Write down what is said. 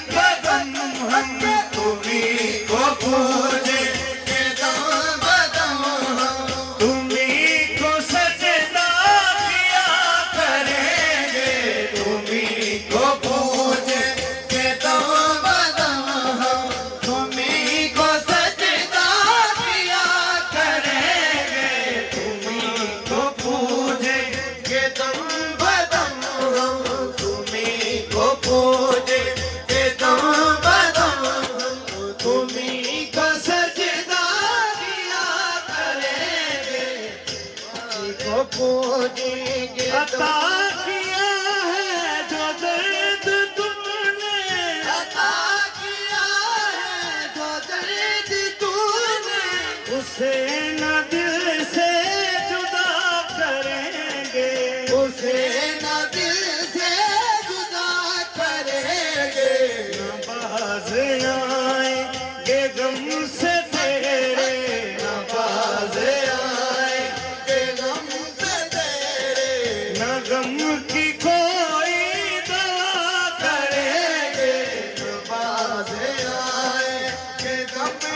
कदम हम तुम्हीं को पूजे के दम बदम हम तुम्हीं को सजदा किया करेंगे तुम्हीं को पूजे के दम बदम हम तुम्हीं को सजदा किया करेंगे तुम्हीं को पूजे के दम बदम हम तुम्हीं को पूजे के दम बदम हम तुम्हीं को सजदा किया करेंगे तुम्हीं को पूजेंगे अता किया है जो दर्द तुमने अता किया है जो दर्द तूने उसे न दिल से जुदा करेंगे उसे न दिल से जुदा करेंगे न बाज आएंगे गम से तेरे न बाज आएंगे गम से तेरे न गम की कोई दवा करेंगे न बाज आएंगे गम